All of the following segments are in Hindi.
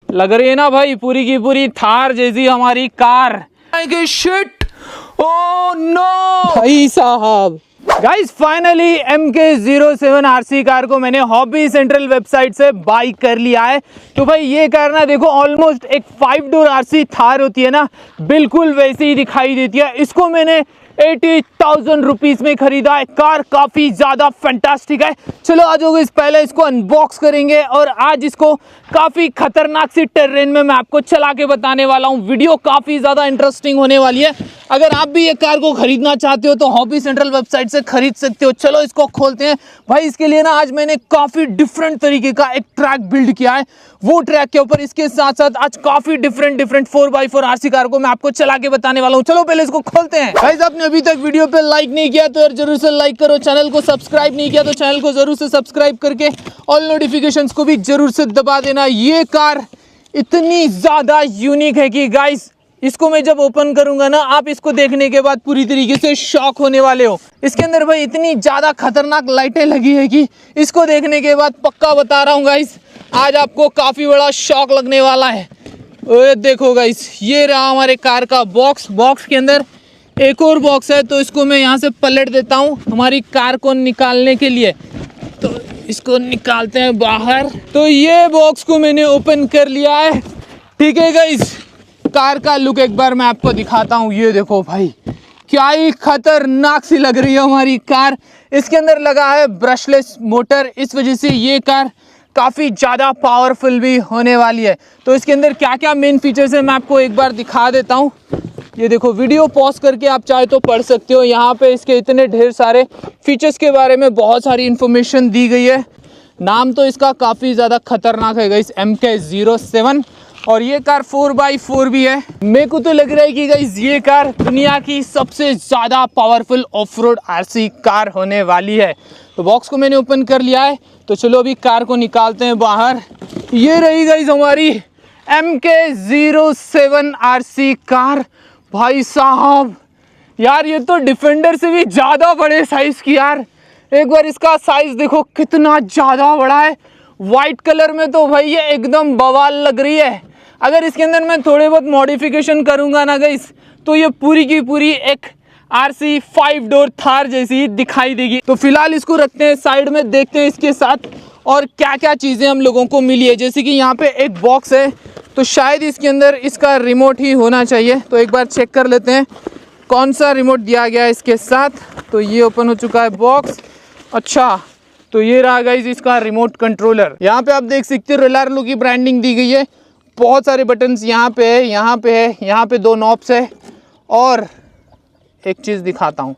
लग रही है ना भाई पूरी की पूरी थार जैसी हमारी कार। शिट, ओह नो भाई साहब। Guys finally MK07 RC car को मैंने हॉबी सेंट्रल वेबसाइट से बाई कर लिया है। तो भाई ये कार ना देखो ऑलमोस्ट एक 5 डोर RC थार होती है ना, बिल्कुल वैसी ही दिखाई देती है। इसको मैंने 80,000 रुपीज में खरीदा है। कार काफी ज्यादा फैंटास्टिक है। चलो आज होगा इस पहले इसको अनबॉक्स करेंगे और आज इसको काफी खतरनाक सी टेरेन में मैं आपको चला के बताने वाला हूँ। वीडियो काफी ज्यादा इंटरेस्टिंग होने वाली है। अगर आप भी ये कार को खरीदना चाहते हो तो हॉबी सेंट्रल वेबसाइट से खरीद सकते हो। चलो इसको खोलते हैं भाई। इसके लिए ना आज मैंने काफी डिफरेंट तरीके का एक ट्रैक बिल्ड किया है। वो ट्रैक के ऊपर इसके साथ साथ आज काफी डिफरेंट 4x4 RC कार को मैं आपको चला के बताने वाला हूँ। चलो पहले इसको खोलते हैं। गाइस आपने अभी तक वीडियो पे लाइक नहीं किया तो यार जरूर से लाइक करो। चैनल को सब्सक्राइब नहीं किया तो चैनल को जरूर से सब्सक्राइब करके ऑल नोटिफिकेशंस को भी जरूर से दबा देना। ये कार इतनी ज्यादा यूनिक है कि गाइस इसको मैं जब ओपन करूंगा ना, आप इसको देखने के बाद पूरी तरीके से शॉक होने वाले हो। इसके अंदर भाई इतनी ज्यादा खतरनाक लाइटें लगी है कि इसको देखने के बाद पक्का बता रहा हूँ गाइस, आज आपको काफी बड़ा शॉक लगने वाला है। ओए देखो गाइस, ये रहा हमारे कार का बॉक्स। बॉक्स के अंदर एक और बॉक्स है, तो इसको मैं यहाँ से पलट देता हूँ हमारी कार को निकालने के लिए। तो इसको निकालते हैं बाहर। तो ये बॉक्स को मैंने ओपन कर लिया है। ठीक है गाइस, कार का लुक एक बार मैं आपको दिखाता हूँ। ये देखो भाई, क्या ही खतरनाक सी लग रही है हमारी कार। इसके अंदर लगा है ब्रशलेस मोटर, इस वजह से ये कार काफ़ी ज़्यादा पावरफुल भी होने वाली है। तो इसके अंदर क्या क्या मेन फीचर्स है मैं आपको एक बार दिखा देता हूँ। ये देखो, वीडियो पॉज करके आप चाहे तो पढ़ सकते हो। यहाँ पे इसके इतने ढेर सारे फीचर्स के बारे में बहुत सारी इन्फॉर्मेशन दी गई है। नाम तो इसका काफ़ी ज़्यादा खतरनाक है गाइस, MK07। और ये कार 4x4 भी है। मेरे को तो लग रहा है कि गाइस ये कार दुनिया की सबसे ज़्यादा powerful of road RC car होने वाली है। तो बॉक्स को मैंने ओपन कर लिया है। तो चलो अभी कार को निकालते हैं बाहर। ये रही गाइस हमारी MK07 RC कार। भाई साहब यार, ये तो डिफेंडर से भी ज़्यादा बड़े साइज़ की यार। एक बार इसका साइज़ देखो कितना ज़्यादा बड़ा है। वाइट कलर में तो भाई ये एकदम बवाल लग रही है। अगर इसके अंदर मैं थोड़े बहुत मॉडिफिकेशन करूंगा ना गाइस, तो ये पूरी की पूरी एक RC 5 डोर थार जैसी दिखाई देगी। तो फिलहाल इसको रखते हैं साइड में, देखते हैं इसके साथ और क्या क्या चीज़ें हम लोगों को मिली है। जैसे कि यहाँ पे एक बॉक्स है, तो शायद इसके अंदर इसका रिमोट ही होना चाहिए। तो एक बार चेक कर लेते हैं कौन सा रिमोट दिया गया है इसके साथ। तो ये ओपन हो चुका है बॉक्स। अच्छा, तो ये रहा गाइस इसका रिमोट कंट्रोलर। यहाँ पे आप देख सकते हो रेलार्लो की ब्रांडिंग दी गई है। बहुत सारे बटन्स यहाँ पे है, यहाँ पे है, यहाँ पे 2 नॉब्स है। और एक चीज़ दिखाता हूँ,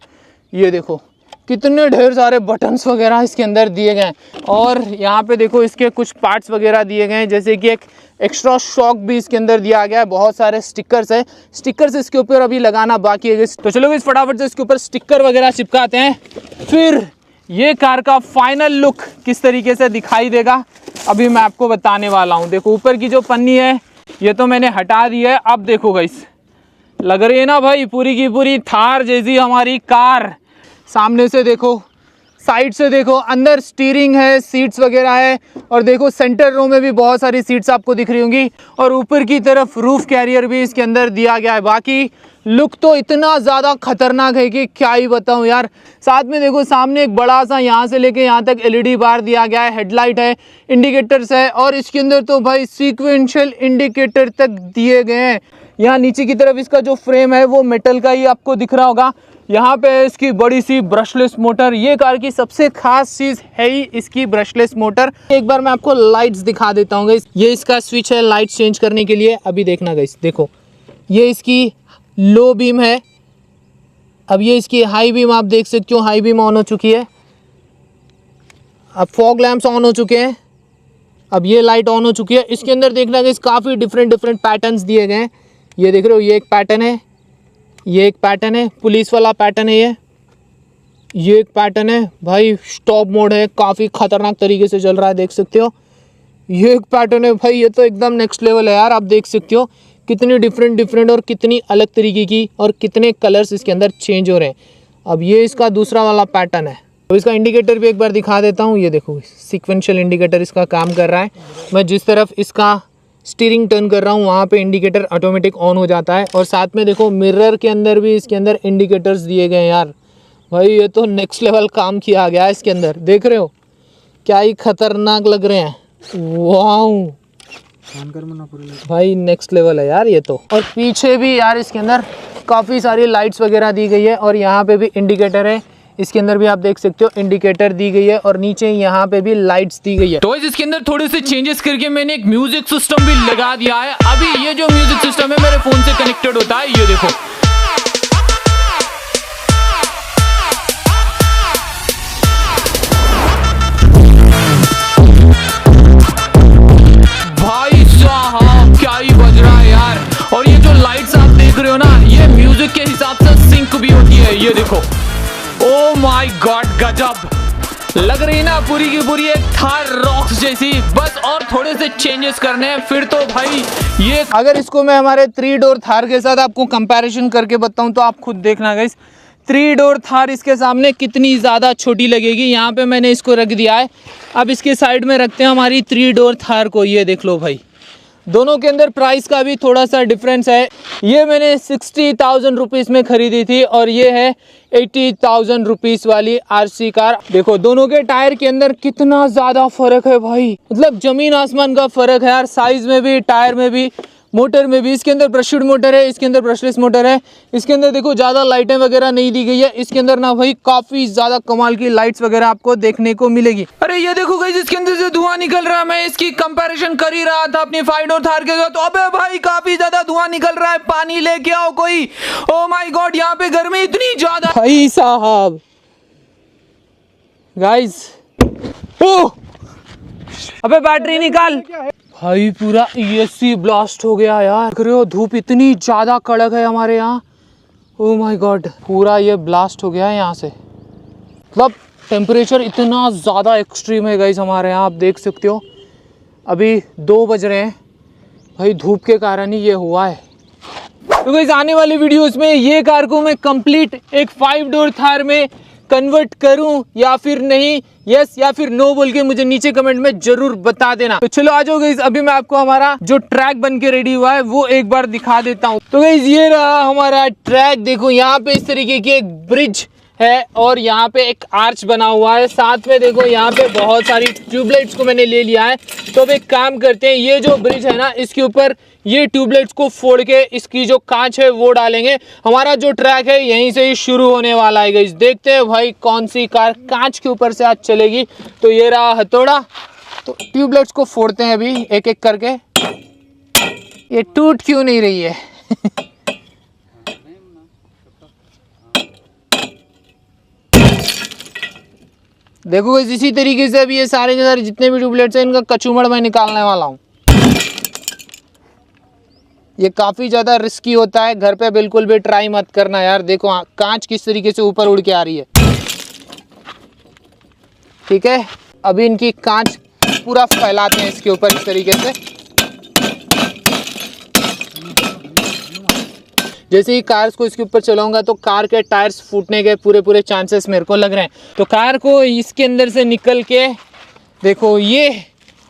ये देखो कितने ढेर सारे बटन्स वगैरह इसके अंदर दिए गए हैं। और यहाँ पे देखो इसके कुछ पार्ट्स वगैरह दिए गए हैं, जैसे कि एक एक्स्ट्रा शॉक भी इसके अंदर दिया गया है। बहुत सारे स्टिकर्स है, स्टिकर्स इसके ऊपर अभी लगाना बाकी है। तो चलो इस फटाफट से इसके ऊपर स्टिकर वगैरह चिपकाते हैं, फिर ये कार का फाइनल लुक किस तरीके से दिखाई देगा अभी मैं आपको बताने वाला हूँ। देखो ऊपर की जो पन्नी है ये तो मैंने हटा दी है। अब देखो गाइस, लग रही है ना भाई पूरी की पूरी थार जैसी हमारी कार। सामने से देखो, साइड से देखो, अंदर स्टीयरिंग है, सीट्स वगैरह है। और देखो सेंटर रो में भी बहुत सारी सीट्स आपको दिख रही होंगी। और ऊपर की तरफ रूफ कैरियर भी इसके अंदर दिया गया है। बाकी लुक तो इतना ज़्यादा खतरनाक है कि क्या ही बताऊं यार। साथ में देखो सामने एक बड़ा सा यहाँ से लेके यहाँ तक LED बार दिया गया है, हेडलाइट है, इंडिकेटर्स है। और इसके अंदर तो भाई सीक्वेंशियल इंडिकेटर तक दिए गए हैं। यहाँ नीचे की तरफ इसका जो फ्रेम है वो मेटल का ही आपको दिख रहा होगा। यहाँ पे है इसकी बड़ी सी ब्रशलेस मोटर। ये कार की सबसे खास चीज़ है ही इसकी ब्रशलेस मोटर। एक बार मैं आपको लाइट्स दिखा देता हूँ गाइस। ये इसका स्विच है लाइट चेंज करने के लिए। अभी देखना गाइस, देखो ये इसकी लो बीम है। अब ये इसकी हाई बीम आप देख सकते हो, हाई बीम ऑन हो चुकी है। अब फॉग लैंप्स ऑन हो चुके हैं। अब ये लाइट ऑन हो चुकी है। इसके अंदर देखना गाइस काफ़ी डिफरेंट पैटर्न्स दिए गए हैं। ये देख रहे हो, ये एक पैटर्न है, ये एक पैटर्न है, पुलिस वाला पैटर्न है, ये एक पैटर्न है। भाई स्टॉप मोड है, काफ़ी खतरनाक तरीके से चल रहा है, देख सकते हो। ये एक पैटर्न है भाई, ये तो एकदम नेक्स्ट लेवल है यार। आप देख सकते हो कितनी डिफरेंट और कितनी अलग तरीके की और कितने कलर्स इसके अंदर चेंज हो रहे हैं। अब ये इसका दूसरा वाला पैटर्न है। तो इसका इंडिकेटर भी एक बार दिखा देता हूँ। ये देखो सीक्वेंशियल इंडिकेटर इसका काम कर रहा है। मैं जिस तरफ इसका स्टीयरिंग टर्न कर रहा हूँ वहाँ पे इंडिकेटर ऑटोमेटिक ऑन हो जाता है। और साथ में देखो मिरर के अंदर भी इसके अंदर इंडिकेटर्स दिए गए हैं यार। भाई ये तो नेक्स्ट लेवल काम किया गया है इसके अंदर, देख रहे हो क्या ही खतरनाक लग रहे हैं। वाह भाई नेक्स्ट लेवल है यार ये तो। और पीछे भी यार इसके अंदर काफ़ी सारी लाइट्स वगैरह दी गई है और यहाँ पे भी इंडिकेटर है। इसके अंदर भी आप देख सकते हो इंडिकेटर दी गई है और नीचे यहाँ पे भी लाइट्स दी गई है। तो इसके अंदर थोड़े से चेंजेस करके मैंने एक म्यूजिक सिस्टम भी लगा दिया है। अभी ये जो म्यूजिक सिस्टम है मेरे फोन से कनेक्टेड होता है, ये देखो। भाई साहब क्या ही बज रहा है यार। और ये जो लाइट्स आप देख रहे हो ना, ये म्यूजिक के हिसाब से सिंक भी होती है, ये देखो। ओ माय गॉड गजब लग रही ना पूरी की पूरी एक थार रॉक्स जैसी। बस और थोड़े से चेंजेस करने हैं फिर तो भाई ये। अगर इसको मैं हमारे 3 डोर थार के साथ आपको कंपैरिजन करके बताऊं तो आप खुद देखना गाइस, 3 डोर थार इसके सामने कितनी ज़्यादा छोटी लगेगी। यहाँ पे मैंने इसको रख दिया है। अब इसके साइड में रखते हैं हमारी 3 डोर थार को, ये देख लो भाई। दोनों के अंदर प्राइस का भी थोड़ा सा डिफरेंस है। ये मैंने 60,000 रुपीज़ में खरीदी थी और ये है 80,000 रुपीज़ वाली आरसी कार। देखो दोनों के टायर के अंदर कितना ज़्यादा फ़र्क है भाई, मतलब ज़मीन आसमान का फ़र्क है यार। साइज़ में भी, टायर में भी, मोटर में भी। इसके अंदर ब्रशड मोटर है, इसके अंदर ब्रशलेस मोटर है। इसके अंदर देखो ज़्यादा लाइटें वगैरह नहीं दी गई है। इसके अंदर ना भाई काफ़ी ज़्यादा कमाल की लाइट्स वगैरह आपको देखने को मिलेगी। अरे ये देखो गाइस, इसके अंदर से धुआं निकल रहा है। मैं इसकी कंपैरिजन कर ही रहा था अपनी 5 डोर थार के साथ, तो अबे भाई काफ़ी ज़्यादा धुआं निकल रहा है। पानी लेके आओ कोई। ओ माय गॉड, यहाँ पे गर्मी इतनी ज़्यादा भाई साहब। गाइस ओह अबे बैटरी निकाल भाई, पूरा एसी ब्लास्ट हो गया यार। देख रहे हो धूप इतनी ज़्यादा कड़क है हमारे यहाँ। ओह माय गॉड, पूरा ये ब्लास्ट हो गया है यहाँ से। मतलब टेम्परेचर इतना ज़्यादा एक्सट्रीम है गाइस हमारे यहाँ, आप देख सकते हो। अभी 2 बज रहे हैं भाई, धूप के कारण ही ये हुआ है। तो गाइस आने वाली वीडियोस में ये कार को मैं कंप्लीट एक 5 डोर थार में कन्वर्ट करूं या फिर नहीं, यस या फिर नो बोल के मुझे नीचे कमेंट में जरूर बता देना। तो चलो आ जाओ गाइस, अभी मैं आपको हमारा जो ट्रैक बन के रेडी हुआ है वो एक बार दिखा देता हूं। तो गाइस ये रहा हमारा ट्रैक। देखो यहाँ पे इस तरीके की एक ब्रिज है और यहाँ पे एक आर्च बना हुआ है। साथ में देखो यहाँ पे बहुत सारी ट्यूबलाइट्स को मैंने ले लिया है। तो अब एक काम करते हैं, ये जो ब्रिज है ना इसके ऊपर ये ट्यूबलाइट्स को फोड़ के इसकी जो कांच है वो डालेंगे। हमारा जो ट्रैक है यहीं से ही शुरू होने वाला है गाइस। देखते हैं भाई कौन सी कार कांच के ऊपर से आज चलेगी। तो ये रहा हथौड़ा। तो ट्यूबलाइट्स को फोड़ते हैं अभी एक एक करके। ये टूट क्यों नहीं रही है? देखो गाइस इसी तरीके से अभी ये सारे के सारे जितने भी ट्यूबलाइट्स हैं इनका कचूमड़ मैं निकालने वाला हूँ। ये काफ़ी ज़्यादा रिस्की होता है, घर पे बिल्कुल भी ट्राई मत करना यार। देखो कांच किस तरीके से ऊपर उड़ के आ रही है। ठीक है, अभी इनकी कांच पूरा फैलाते हैं इसके ऊपर इस तरीके से। जैसे ही कार्स को इसके ऊपर चलाऊंगा तो कार के टायर्स फूटने के पूरे चांसेस मेरे को लग रहे हैं। तो कार को इसके अंदर से निकल के देखो ये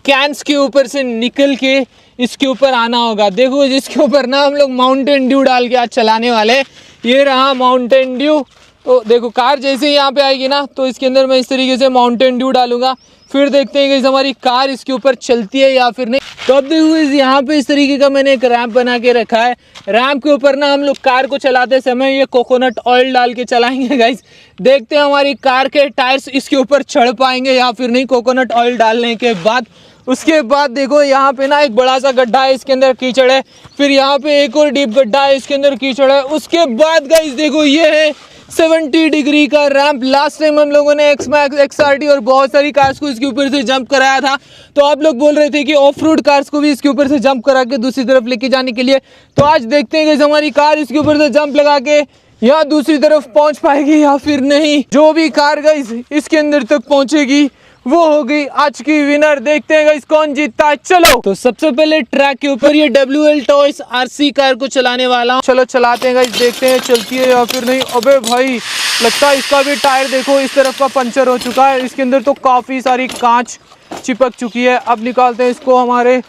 कैंस के ऊपर से निकल के इसके ऊपर आना होगा। देखो जिसके ऊपर ना हम लोग माउंटेन ड्यू डाल के आज चलाने वाले। ये रहा माउंटेन ड्यू। तो देखो कार जैसे ही यहाँ पे आएगी ना तो इसके अंदर मैं इस तरीके से माउंटेन ड्यू डालूंगा। फिर देखते हैं कि हमारी कार इसके ऊपर चलती है या फिर नहीं। तो अब देखो यहाँ पे इस तरीके का मैंने एक रैंप बना के रखा है। रैंप के ऊपर ना हम लोग कार को चलाते समय ये कोकोनट ऑयल डाल के चलाएंगे गाइस। देखते हैं हमारी कार के टायर्स इसके ऊपर चढ़ पाएंगे या फिर नहीं कोकोनट ऑयल डालने के बाद। उसके बाद देखो यहाँ पे ना एक बड़ा सा गड्ढा है, इसके अंदर कीचड़ है। फिर यहाँ पे एक और डीप गड्ढा है, इसके अंदर कीचड़ है। उसके बाद गाइस देखो ये है 70 डिग्री का रैंप। लास्ट टाइम हम लोगों ने एक्समैक्स, एक्सआरटी और बहुत सारी कार्स को इसके ऊपर से जंप कराया था। तो आप लोग बोल रहे थे कि ऑफ रोड कार्स को भी इसके ऊपर से जंप करा के दूसरी तरफ लेके जाने के लिए। तो आज देखते हैं कि हमारी कार इसके ऊपर से जंप लगा के या दूसरी तरफ पहुंच पाएगी या फिर नहीं। जो भी कार गाइस इसके अंदर तक पहुंचेगी वो हो गई आज की विनर। देखते हैं गाइस कौन जीतता है। चलो तो सबसे पहले ट्रैक के ऊपर ये WL टॉयज RC कार को चलाने वाला हूँ। चलो चलाते हैं गाइस, देखते हैं चलती है या फिर नहीं। अबे भाई लगता है इसका भी टायर देखो इस तरफ का पंचर हो चुका है। इसके अंदर तो काफ़ी सारी कांच चिपक चुकी है। अब निकालते हैं इसको हमारे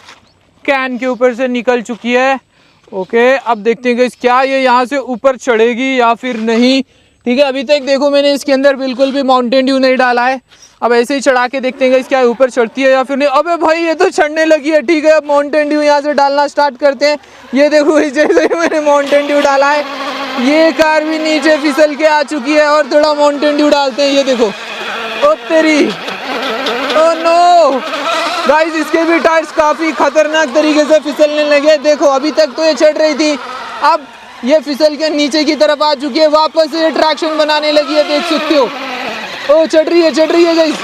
कैन के ऊपर से निकल चुकी है। ओके, अब देखते हैं गाइस क्या ये यहाँ से ऊपर चढ़ेगी या फिर नहीं। ठीक है, अभी तक देखो मैंने इसके अंदर बिल्कुल भी माउंटेन ड्यू नहीं डाला है। अब ऐसे ही चढ़ा के देखते हैं गाइस क्या ऊपर चढ़ती है या फिर नहीं। अबे भाई ये तो चढ़ने लगी है। ठीक है, अब माउंटेन ड्यू यहाँ से डालना स्टार्ट करते हैं। ये देखो जैसे ही मैंने माउंटेन ड्यू डाला है ये कार भी नीचे फिसल के आ चुकी है। और थोड़ा माउंटेन ड्यू डालते हैं। ये देखो, ओ तेरी, ओ नो गाइस, इसके भी टायर्स काफी खतरनाक तरीके से फिसलने लगे। देखो अभी तक तो ये चढ़ रही थी, अब ये फिसल के नीचे की तरफ आ चुकी है। वापस ये ट्रैक्शन बनाने लगी है, देख सकते हो। ओ चढ़ रही है गाइस,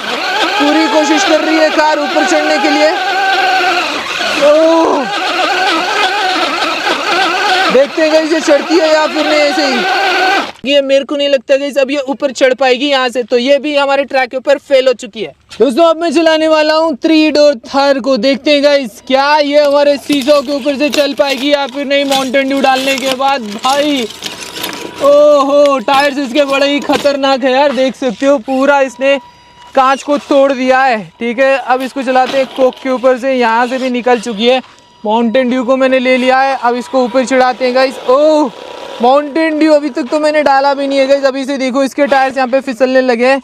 पूरी कोशिश कर रही है कार ऊपर चढ़ने के लिए। ओ देखते हैं गाइस ये चढ़ती है या फिर नहीं। ऐसे ही ये मेरे को नहीं लगता गाइस अब ये ऊपर चढ़ पाएगी यहाँ से, तो ये भी हमारे ट्रैक के ऊपर फेल हो चुकी है। दोस्तों अब मैं चलाने वाला हूँ 3 डोर थार को। देखते हैं गाइस क्या ये हमारे सीसो के ऊपर से चल पाएगी या फिर नहीं। माउंटेन ड्यू डालने के बाद भाई ओहो, टायर्स इसके बड़े ही खतरनाक है यार, देख सकते हो पूरा इसने कांच को तोड़ दिया है। ठीक है, अब इसको चलाते हैं कोक के ऊपर से। यहाँ से भी निकल चुकी है। माउंटेन ड्यू को मैंने ले लिया है, अब इसको ऊपर चढ़ाते हैं गाइस। ओह माउंटेन ड्यू अभी तक तो मैंने डाला भी नहीं है गाइस। अभी से देखो इसके टायर्स यहाँ पे फिसलने लगे हैं।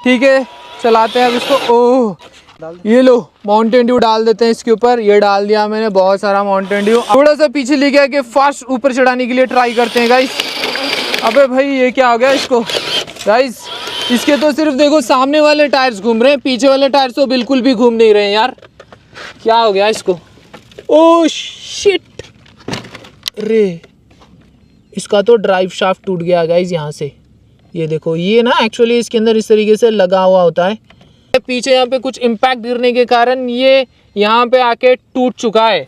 ठीक है, चलाते हैं अब इसको। ओह ये लो माउंटेन ड्यू डाल देते हैं इसके ऊपर। ये डाल दिया मैंने बहुत सारा माउंटेन ड्यू। थोड़ा सा पीछे ले गया कि फास्ट ऊपर चढ़ाने के लिए ट्राई करते हैं गाइस। अबे भाई ये क्या हो गया इसको गाइस, इसके तो सिर्फ देखो सामने वाले टायर्स घूम रहे हैं, पीछे वाले टायर्स तो बिल्कुल भी घूम नहीं रहे हैं यार। क्या हो गया इसको? ओह शिट, रे इसका तो ड्राइव शाफ्ट टूट गया गाइस यहाँ से। ये देखो, ये ना एक्चुअली इसके अंदर इस तरीके से लगा हुआ होता है। पीछे यहाँ पे कुछ इम्पैक्ट गिरने के कारण ये यहाँ पे आके टूट चुका है।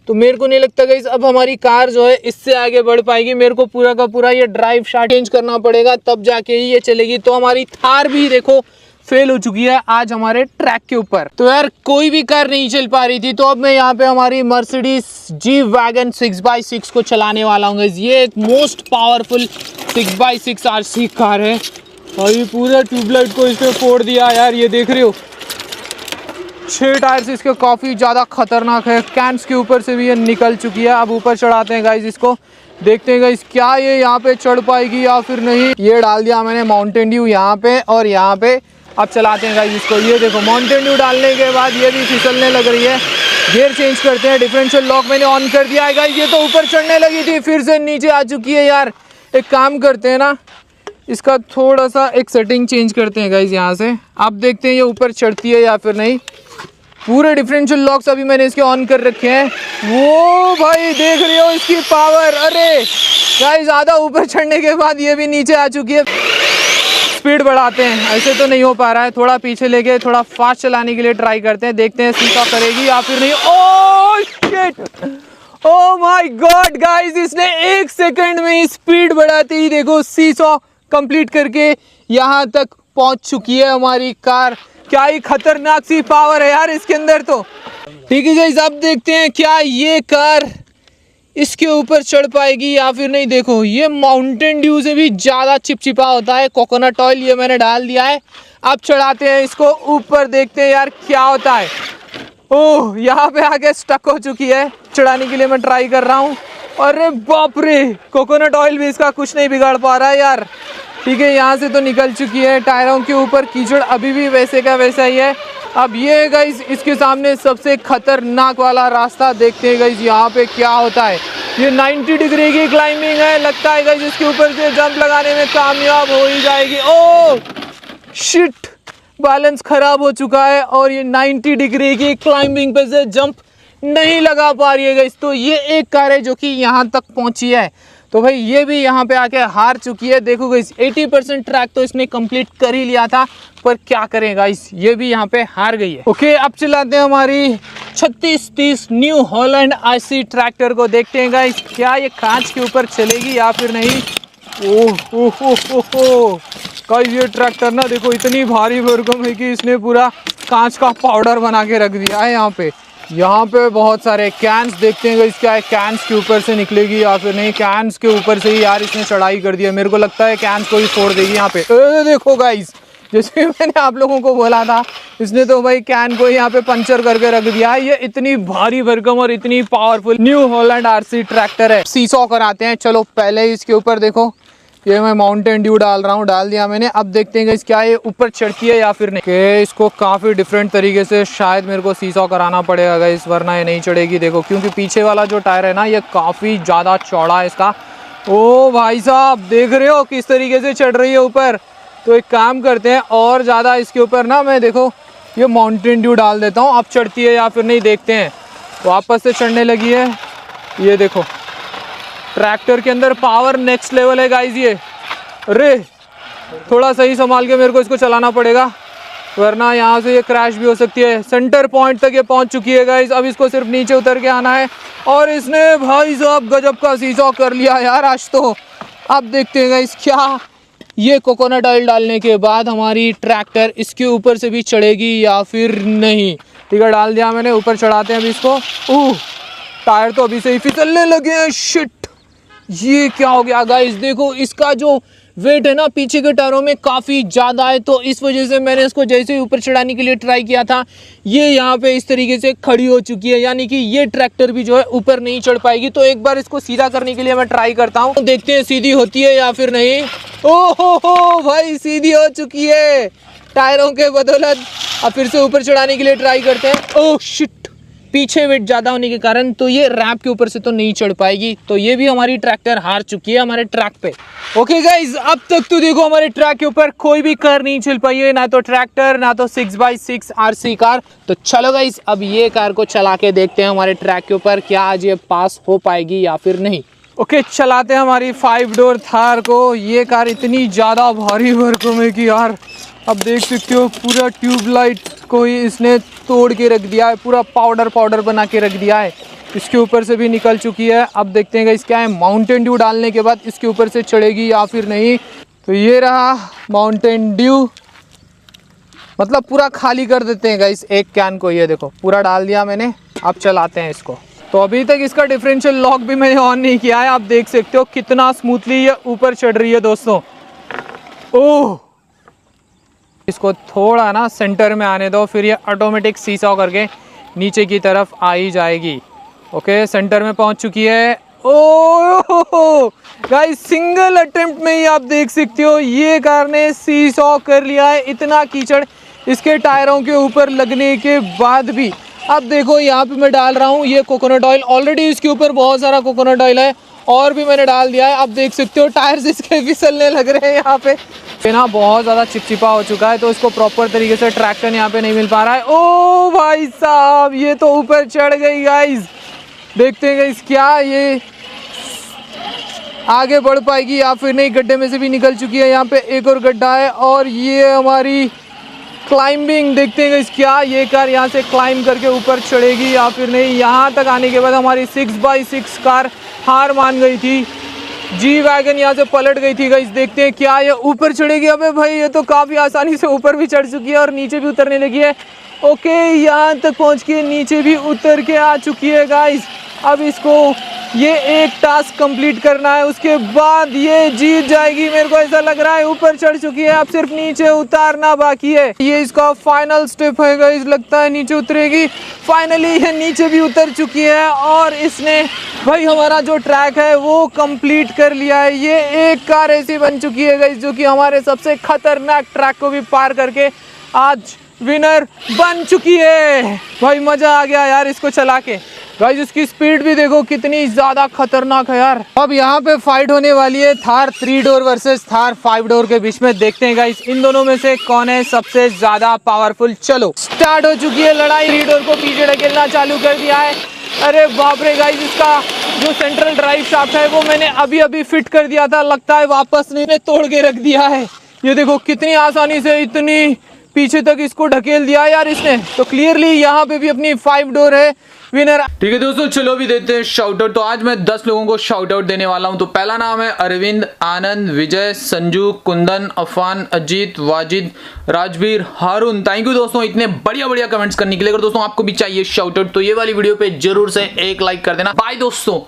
तो मेरे को नहीं लगता गाइस अब हमारी कार जो है इससे आगे बढ़ पाएगी। मेरे को पूरा का पूरा ये ड्राइव शाफ्ट चेंज करना पड़ेगा, तब जाके ही ये चलेगी। तो हमारी थार भी देखो फेल हो चुकी है आज हमारे ट्रैक के ऊपर। तो यार कोई भी कार नहीं चल पा रही थी, तो अब मैं यहाँ पे हमारी मर्सिडीज जी वैगन 6x6 को चलाने वाला हूँ। ये एक most powerful 6x6 RC car है और ये पूरा ट्यूबलाइट को इसने फोड़ दिया यार। ये देख रहे हो 6 टायर्स इसके काफ़ी ज़्यादा खतरनाक है। कैंस के ऊपर से भी ये निकल चुकी है। अब ऊपर चढ़ाते हैं गाइज इसको, देखते हैं गाइज क्या ये यहाँ पे चढ़ पाएगी या फिर नहीं। ये डाल दिया मैंने माउंटेन ड्यू यहाँ पे और यहाँ पे। अब चलाते हैं गाइज इसको। ये देखो माउंटेन ड्यू डालने के बाद ये भी फिसलने लग रही है। गियर चेंज करते हैं, डिफरेंशियल लॉक मैंने ऑन कर दिया है गाइज। ये तो ऊपर चढ़ने लगी थी, फिर से नीचे आ चुकी है यार। एक काम करते हैं ना, इसका थोड़ा सा एक सेटिंग चेंज करते हैं गाइज यहाँ से। अब देखते हैं ये ऊपर चढ़ती है या फिर नहीं। पूरे डिफरेंशियल लॉक्स अभी मैंने इसके ऑन कर रखे हैं। वो भाई देख रहे हो इसकी पावर। अरे गाइस ज़्यादा ऊपर चढ़ने के बाद ये भी नीचे आ चुकी है। स्पीड बढ़ाते हैं, ऐसे तो नहीं हो पा रहा है। थोड़ा पीछे लेके थोड़ा फास्ट चलाने के लिए ट्राई करते हैं, देखते हैं सीधा करेगी या फिर नहीं। Oh shit, oh my God guys, इसने 1 सेकंड में ही स्पीड बढ़ाते ही देखो सीसॉ कंप्लीट करके यहाँ तक पहुँच चुकी है हमारी कार। क्या ही खतरनाक सी पावर है यार इसके अंदर तो। ठीक है गाइस, अब देखते हैं क्या ये कार इसके ऊपर चढ़ पाएगी या फिर नहीं। देखो ये माउंटेन ड्यू से भी ज़्यादा चिपचिपा होता है। कोकोनट ऑयल ये मैंने डाल दिया है। अब चढ़ाते हैं इसको ऊपर, देखते हैं यार क्या होता है। ओह यहाँ पे आके स्टक हो चुकी है। चढ़ाने के लिए मैं ट्राई कर रहा हूँ। अरे बाप रे, कोकोनट ऑयल भी इसका कुछ नहीं बिगाड़ पा रहा है यार। ठीक है, यहाँ से तो निकल चुकी है। टायरों के ऊपर कीचड़ अभी भी वैसे का वैसा ही है। अब ये गाइस इसके सामने सबसे खतरनाक वाला रास्ता, देखते हैं गाइस यहाँ पे क्या होता है। ये 90 डिग्री की क्लाइंबिंग है, लगता है गाइस इसके ऊपर से जंप लगाने में कामयाब हो ही जाएगी। ओह शिट, बैलेंस खराब हो चुका है और ये 90 डिग्री की क्लाइंबिंग पे से जंप नहीं लगा पा रही है गाइस। तो ये एक कार है जो कि यहाँ तक पहुँची है। तो भाई ये भी यहाँ पे आके हार चुकी है। देखो गाइस 80% ट्रैक तो इसने कंप्लीट कर ही लिया था, पर क्या करें गाइस, ये भी यहाँ पे हार गई है। ओके, अब चलाते हैं हमारी 3630 न्यू हॉलैंड आईसी ट्रैक्टर को। देखते हैं गाइस क्या ये कांच के ऊपर चलेगी या फिर नहीं। ओह ओह ओह ओह गाइस, ये ट्रैक्टर ना देखो इतनी भारी भरकम है कि इसने पूरा कांच का पाउडर बना के रख दिया है। यहाँ पे बहुत सारे कैंस, देखते हैं गाइस क्या है, कैंस के ऊपर से निकलेगी या फिर नहीं। कैंस के ऊपर से ही यार इसने चढ़ाई कर दिया। मेरे को लगता है कैंस को ही फोड़ देगी यहाँ पे। देखो गाइस जैसे मैंने आप लोगों को बोला था, इसने तो भाई कैन को यहाँ पे पंचर करके रख दिया है। ये इतनी भारी भरकम और इतनी powerful new Holland RC tractor है। सीसॉ कराते हैं। चलो पहले इसके ऊपर देखो, ये मैं माउंटेन ड्यू डाल रहा हूँ, डाल दिया मैंने। अब देखते हैं क्या ये ऊपर चढ़ती है या फिर नहीं। कि इसको काफ़ी डिफरेंट तरीके से शायद मेरे को सीसॉ कराना पड़ेगा गाइस, वरना ये नहीं चढ़ेगी। देखो क्योंकि पीछे वाला जो टायर है ना, ये काफ़ी ज़्यादा चौड़ा है इसका। ओ भाई साहब देख रहे हो किस तरीके से चढ़ रही है ऊपर। तो एक काम करते हैं, और ज़्यादा इसके ऊपर ना मैं देखो ये माउंटेन ड्यू डाल देता हूँ। अब चढ़ती है या फिर नहीं देखते हैं। वापस से चढ़ने लगी है। ये देखो ट्रैक्टर के अंदर पावर नेक्स्ट लेवल है गाइस ये। अरे थोड़ा सही संभाल के मेरे को इसको चलाना पड़ेगा, वरना यहाँ से ये क्रैश भी हो सकती है। सेंटर पॉइंट तक ये पहुँच चुकी है गाइस। अब इसको सिर्फ नीचे उतर के आना है, और इसने भाई साहब गजब का सीसॉ कर लिया यार आज तो। अब देखते हैं गाइस क्या ये कोकोनट ऑयल डालने के बाद हमारी ट्रैक्टर इसके ऊपर से भी चढ़ेगी या फिर नहीं। ठीक है, डाल दिया मैंने, ऊपर चढ़ाते हैं अभी इसको। टायर तो अभी से ही फिसलने लगे हैं। शिट, ये क्या हो गया गाइस। देखो इसका जो वेट है ना पीछे के टायरों में काफ़ी ज़्यादा है, तो इस वजह से मैंने इसको जैसे ही ऊपर चढ़ाने के लिए ट्राई किया था, ये यहाँ पे इस तरीके से खड़ी हो चुकी है, यानी कि ये ट्रैक्टर भी जो है ऊपर नहीं चढ़ पाएगी। तो एक बार इसको सीधा करने के लिए मैं ट्राई करता हूँ, देखते हैं सीधी होती है या फिर नहीं। ओहो भाई सीधी हो चुकी है टायरों के बदौलत। अब फिर से ऊपर चढ़ाने के लिए ट्राई करते हैं। ओह शिट, पीछे वेट ज़्यादा होने के कारण तो ये रैंप के ऊपर से तो नहीं चढ़ पाएगी। तो ये भी हमारी ट्रैक्टर हार चुकी है हमारे ट्रैक पे। ओके गाइज, अब तक तो देखो हमारे ट्रैक के ऊपर कोई भी कार नहीं चल पाई है, ना तो ट्रैक्टर ना तो 6x6 आरसी कार। तो चलो गाइज अब ये कार को चला के देखते हैं हमारे ट्रैक के ऊपर क्या आज ये पास हो पाएगी या फिर नहीं। ओके चलाते हैं हमारी 5 डोर थार को। ये कार इतनी ज़्यादा भारी भरकम है कि यार अब देख सकते हो पूरा ट्यूबलाइट को ही इसने तोड़ के रख दिया है, पूरा पाउडर बना के रख दिया है। इसके ऊपर से भी निकल चुकी है। अब देखते हैं क्या है, माउंटेन ड्यू डालने के बाद इसके ऊपर से चढ़ेगी या फिर नहीं। तो ये रहा माउंटेन ड्यू, मतलब पूरा खाली कर देते हैं गाइस एक कैन को। ये देखो पूरा डाल दिया मैंने। अब चलाते हैं इसको। तो अभी तक इसका डिफरेंशियल लॉक भी मैंने ऑन नहीं किया है। आप देख सकते हो कितना स्मूथली ये ऊपर चढ़ रही है दोस्तों। ओह, इसको थोड़ा ना सेंटर में आने दो, फिर ये ऑटोमेटिक सीसॉ करके नीचे की तरफ आ ही जाएगी। ओके सेंटर में पहुंच चुकी है। ओह गाइस, सिंगल अटेम्प्ट में ही आप देख सकते हो ये कार ने सीसॉ कर लिया है। इतना कीचड़ इसके टायरों के ऊपर लगने के बाद भी। अब देखो यहाँ पे मैं डाल रहा हूँ ये कोकोनट ऑयल। ऑलरेडी इसके ऊपर बहुत सारा कोकोनट ऑयल है और भी मैंने डाल दिया है। अब देख सकते हो टायर्स इसके फिसलने लग रहे हैं यहाँ पे। ना बहुत ज़्यादा चिपचिपा हो चुका है, तो इसको प्रॉपर तरीके से ट्रैक्शन यहाँ पे नहीं मिल पा रहा है। ओ भाई साहब, ये तो ऊपर चढ़ गई गाइस। देखते हैं गाइस क्या ये आगे बढ़ पाएगी या फिर नहीं। गड्ढे में से भी निकल चुकी है। यहाँ पे एक और गड्ढा है और ये हमारी क्लाइंबिंग। देखते हैं गाइस क्या ये कार यहाँ से क्लाइंब करके ऊपर चढ़ेगी या फिर नहीं। यहाँ तक आने के बाद हमारी 6x6 कार हार मान गई थी। जी वैगन यहाँ से पलट गई थी गाइस। देखते हैं क्या ये ऊपर चढ़ेगी। अबे भाई ये तो काफ़ी आसानी से ऊपर भी चढ़ चुकी है और नीचे भी उतरने लगी है। ओके यहाँ तक पहुँच के नीचे भी उतर के आ चुकी है गाइस। अब इसको ये एक टास्क कंप्लीट करना है, उसके बाद ये जीत जाएगी। मेरे को ऐसा लग रहा है ऊपर चढ़ चुकी है, अब सिर्फ नीचे उतारना बाकी है। ये इसका फाइनल स्टेप है गाइस, लगता है नीचे उतरेगी। फाइनली ये नीचे भी उतर चुकी है और इसने भाई हमारा जो ट्रैक है वो कंप्लीट कर लिया है। ये एक कार ऐसी बन चुकी है गाइस जो कि हमारे सबसे खतरनाक ट्रैक को भी पार करके आज विनर बन चुकी है। भाई मजा आ गया यार इसको चला के। गाइस इसकी स्पीड भी देखो कितनी ज्यादा खतरनाक है यार। अब यहाँ पे फाइट होने वाली है Thar 3 door versus Thar 5 door के बीच में। देखते हैं गाइस इन दोनों में से कौन है सबसे ज्यादा पावरफुल। चलो स्टार्ट हो चुकी है लड़ाई। 3 डोर को पीछे ढकेलना चालू कर दिया है। अरे बाप रे गाइस, इसका जो सेंट्रल ड्राइव शाफ्ट है वो मैंने अभी फिट कर दिया था, लगता है वापस नहीं, तोड़ के रख दिया है। ये देखो कितनी आसानी से इतनी पीछे तक इसको ढकेल दिया यार इसने। तो क्लियरली यहाँ पे भी अपनी 5 डोर है विनर। ठीक है दोस्तों, चलो भी देते हैं शाउट आउट। तो आज मैं 10 लोगों को शाउट आउट देने वाला हूं। तो पहला नाम है अरविंद, आनंद, विजय, संजू, कुंदन, अफान, अजीत, वाजिद, राजवीर, हारून। थैंक यू दोस्तों इतने बढ़िया कमेंट्स करने के लिए। अगर दोस्तों आपको भी चाहिए शाउट आउट तो ये वाली वीडियो पे जरूर से एक लाइक कर देना। बाय दोस्तों।